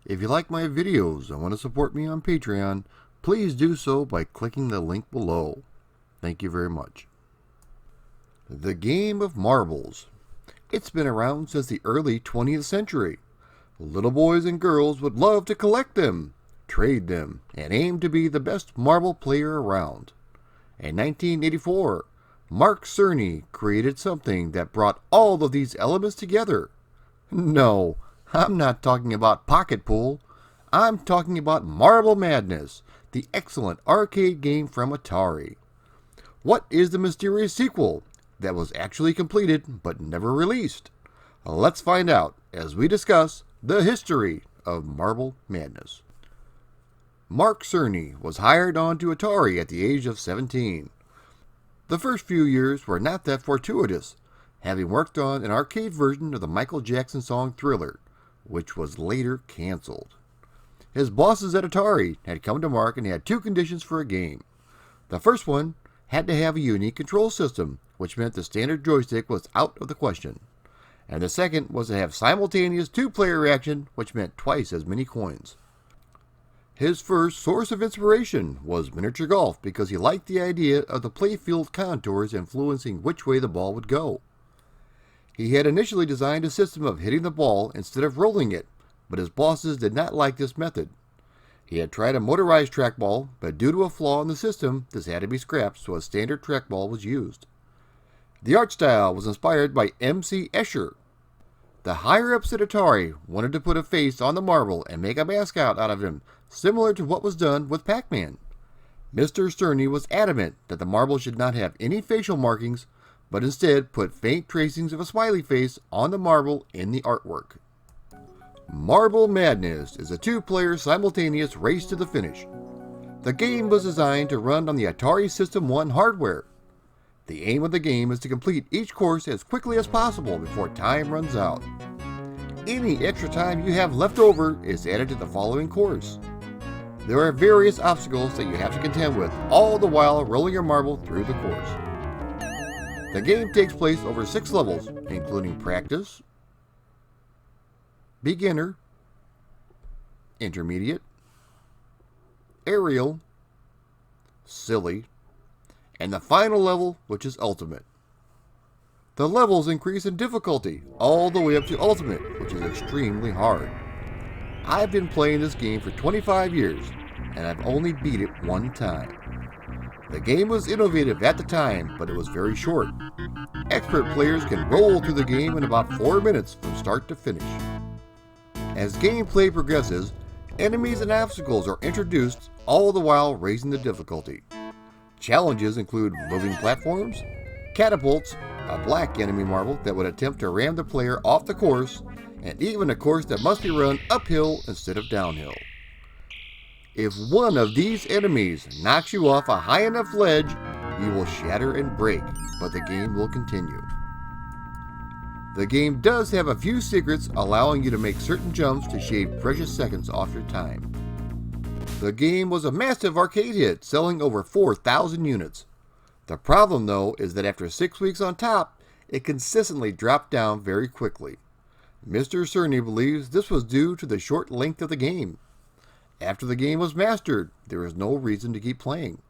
If you like my videos and want to support me on Patreon, please do so by clicking the link below. Thank you very much. The game of marbles. It's been around since the early 20th century. Little boys and girls would love to collect them, trade them, and aim to be the best marble player around. In 1984, Mark Cerny created something that brought all of these elements together. No, I'm not talking about Pocket Pool. I'm talking about Marble Madness, the excellent arcade game from Atari. What is the mysterious sequel that was actually completed but never released? Let's find out as we discuss the history of Marble Madness. Mark Cerny was hired on to Atari at the age of 17. The first few years were not that fortuitous, having worked on an arcade version of the Michael Jackson song Thriller, which was later canceled. His bosses at Atari had come to Mark and had two conditions for a game. The first one had to have a unique control system, which meant the standard joystick was out of the question. And the second was to have simultaneous two-player action, which meant twice as many coins. His first source of inspiration was miniature golf because he liked the idea of the playfield contours influencing which way the ball would go. He had initially designed a system of hitting the ball instead of rolling it, but his bosses did not like this method. He had tried a motorized trackball, but due to a flaw in the system, this had to be scrapped, so a standard trackball was used. The art style was inspired by M.C. Escher. The higher-ups at Atari wanted to put a face on the marble and make a mascot out of him, similar to what was done with Pac-Man. Mr. Cerny was adamant that the marble should not have any facial markings, but instead put faint tracings of a smiley face on the marble in the artwork. Marble Madness is a two-player simultaneous race to the finish. The game was designed to run on the Atari System 1 hardware. The aim of the game is to complete each course as quickly as possible before time runs out. Any extra time you have left over is added to the following course. There are various obstacles that you have to contend with, all the while rolling your marble through the course. The game takes place over 6 levels, including Practice, Beginner, Intermediate, Aerial, Silly, and the final level, which is Ultimate. The levels increase in difficulty all the way up to Ultimate, which is extremely hard. I've been playing this game for 25 years, and I've only beat it one time. The game was innovative at the time, but it was very short. Expert players can roll through the game in about 4 minutes from start to finish. As gameplay progresses, enemies and obstacles are introduced, all the while raising the difficulty. Challenges include moving platforms, catapults, a black enemy marble that would attempt to ram the player off the course, and even a course that must be run uphill instead of downhill. If one of these enemies knocks you off a high enough ledge, you will shatter and break, but the game will continue. The game does have a few secrets allowing you to make certain jumps to shave precious seconds off your time. The game was a massive arcade hit, selling over 4,000 units. The problem, though, is that after 6 weeks on top, it consistently dropped down very quickly. Mr. Cerny believes this was due to the short length of the game. After the game was mastered, there was no reason to keep playing.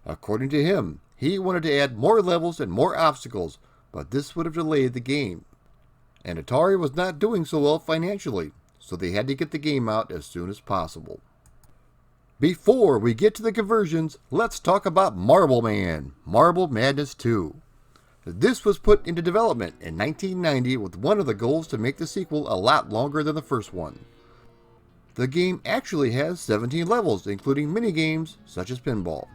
According to him, he wanted to add more levels and more obstacles, but this would have delayed the game. And Atari was not doing so well financially, so they had to get the game out as soon as possible. Before we get to the conversions, let's talk about Marble Man, Marble Madness 2. This was put into development in 1990 with one of the goals to make the sequel a lot longer than the first one. The game actually has 17 levels, including minigames such as pinball.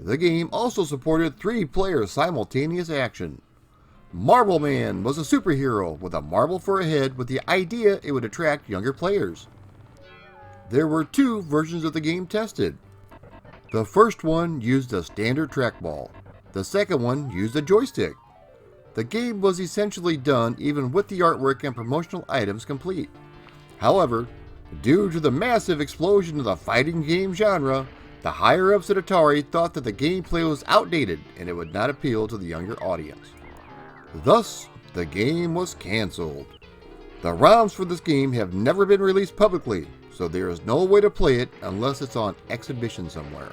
The game also supported 3-player simultaneous action. Marble Man was a superhero with a marble for a head with the idea it would attract younger players. There were 2 versions of the game tested. The first one used a standard trackball. The second one used a joystick. The game was essentially done even with the artwork and promotional items complete. However, due to the massive explosion of the fighting game genre, the higher-ups at Atari thought that the gameplay was outdated and it would not appeal to the younger audience. Thus, the game was canceled. The ROMs for this game have never been released publicly, so there is no way to play it unless it's on exhibition somewhere.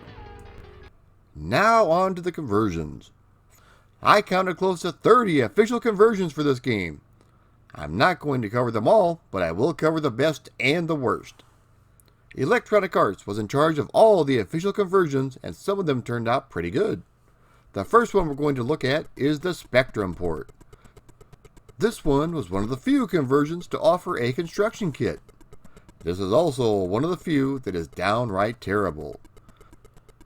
Now on to the conversions. I counted close to 30 official conversions for this game. I'm not going to cover them all, but I will cover the best and the worst. Electronic Arts was in charge of all the official conversions, and some of them turned out pretty good. The first one we're going to look at is the Spectrum port. This one was one of the few conversions to offer a construction kit. This is also one of the few that is downright terrible.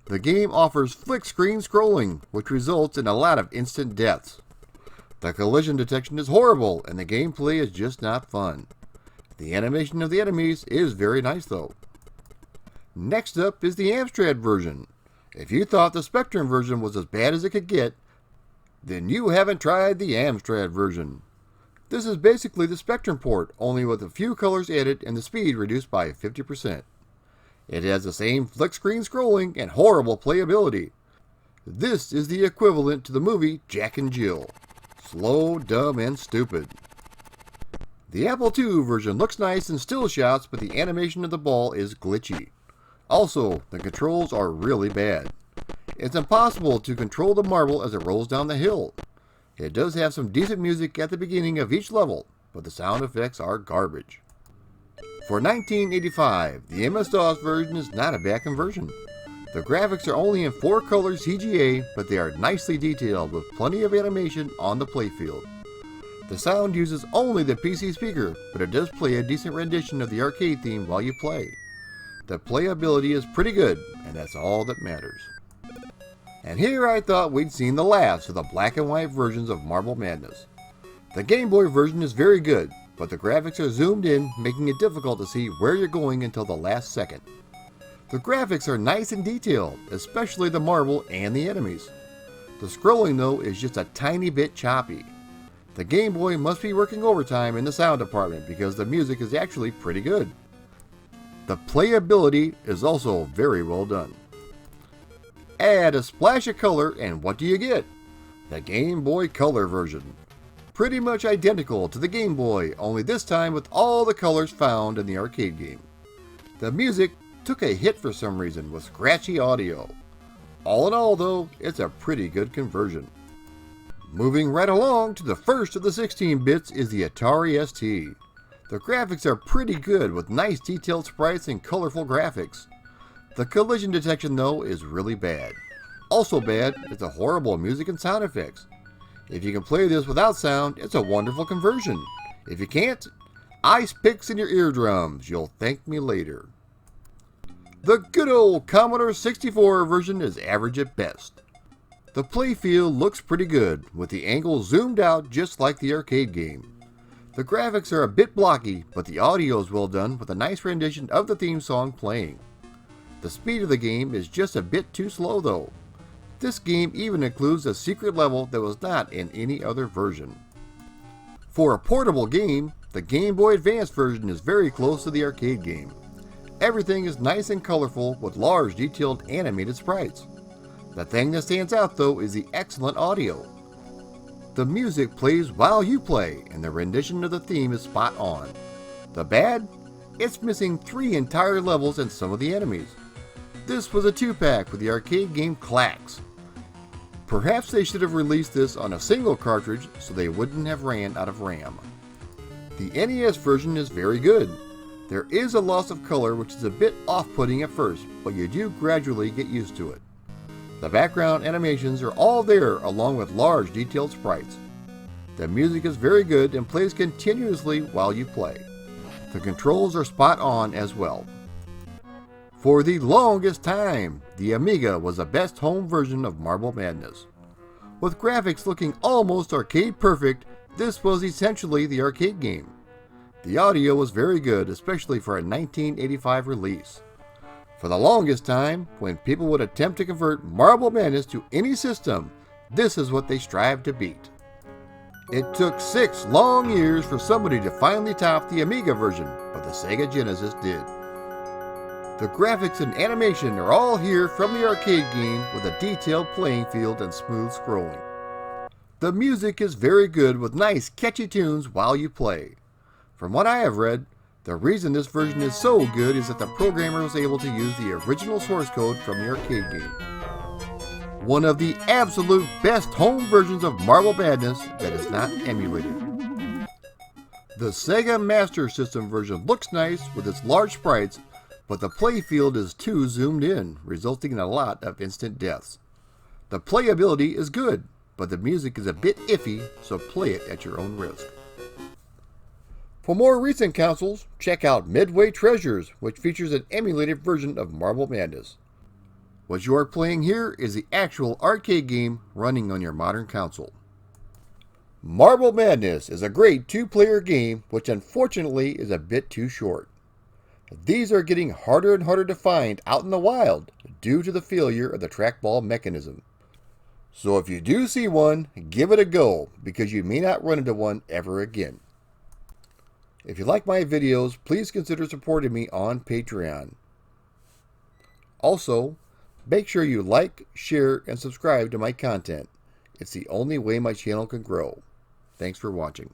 The game offers flick screen scrolling, which results in a lot of instant deaths. The collision detection is horrible, and the gameplay is just not fun. The animation of the enemies is very nice though. Next up is the Amstrad version. If you thought the Spectrum version was as bad as it could get, then you haven't tried the Amstrad version. This is basically the Spectrum port, only with a few colors added and the speed reduced by 50%. It has the same flick screen scrolling and horrible playability. This is the equivalent to the movie Jack and Jill. Slow, dumb, and stupid. The Apple II version looks nice in still shots, but the animation of the ball is glitchy. Also, the controls are really bad. It's impossible to control the marble as it rolls down the hill. It does have some decent music at the beginning of each level, but the sound effects are garbage. For 1985, the MS-DOS version is not a bad conversion. The graphics are only in 4 colors CGA, but they are nicely detailed with plenty of animation on the playfield. The sound uses only the PC speaker, but it does play a decent rendition of the arcade theme while you play. The playability is pretty good, and that's all that matters. And here I thought we'd seen the last of the black and white versions of Marble Madness. The Game Boy version is very good, but the graphics are zoomed in, making it difficult to see where you're going until the last second. The graphics are nice and detailed, especially the marble and the enemies. The scrolling though is just a tiny bit choppy. The Game Boy must be working overtime in the sound department because the music is actually pretty good. The playability is also very well done. Add a splash of color and what do you get? The Game Boy Color version. Pretty much identical to the Game Boy, only this time with all the colors found in the arcade game. The music took a hit for some reason with scratchy audio. All in all though, it's a pretty good conversion. Moving right along to the first of the 16 bits is the Atari ST. The graphics are pretty good with nice detailed sprites and colorful graphics. The collision detection though is really bad. Also bad is the horrible music and sound effects. If you can play this without sound, it's a wonderful conversion. If you can't, ice picks in your eardrums, you'll thank me later. The good old Commodore 64 version is average at best. The playfield looks pretty good, with the angle zoomed out just like the arcade game. The graphics are a bit blocky, but the audio is well done with a nice rendition of the theme song playing. The speed of the game is just a bit too slow though. This game even includes a secret level that was not in any other version. For a portable game, the Game Boy Advance version is very close to the arcade game. Everything is nice and colorful with large detailed animated sprites. The thing that stands out though is the excellent audio. The music plays while you play and the rendition of the theme is spot on. The bad? It's missing 3 entire levels and some of the enemies. This was a 2-pack with the arcade game Clax. Perhaps they should have released this on a single cartridge so they wouldn't have ran out of RAM. The NES version is very good. There is a loss of color which is a bit off-putting at first, but you do gradually get used to it. The background animations are all there along with large detailed sprites. The music is very good and plays continuously while you play. The controls are spot on as well. For the longest time, the Amiga was the best home version of Marble Madness. With graphics looking almost arcade perfect, this was essentially the arcade game. The audio was very good, especially for a 1985 release. For the longest time, when people would attempt to convert Marble Madness to any system, this is what they strived to beat. It took 6 long years for somebody to finally top the Amiga version, but the Sega Genesis did. The graphics and animation are all here from the arcade game with a detailed playing field and smooth scrolling. The music is very good with nice catchy tunes while you play. From what I have read, the reason this version is so good is that the programmer was able to use the original source code from the arcade game. One of the absolute best home versions of Marble Madness that is not emulated. The Sega Master System version looks nice with its large sprites, but the playfield is too zoomed in, resulting in a lot of instant deaths. The playability is good, but the music is a bit iffy, so play it at your own risk. For more recent consoles, check out Midway Treasures, which features an emulated version of Marble Madness. What you are playing here is the actual arcade game running on your modern console. Marble Madness is a great two-player game, which unfortunately is a bit too short. These are getting harder and harder to find out in the wild due to the failure of the trackball mechanism. So if you do see one, give it a go, because you may not run into one ever again. If you like my videos, please consider supporting me on Patreon. Also, make sure you like, share, and subscribe to my content. It's the only way my channel can grow. Thanks for watching.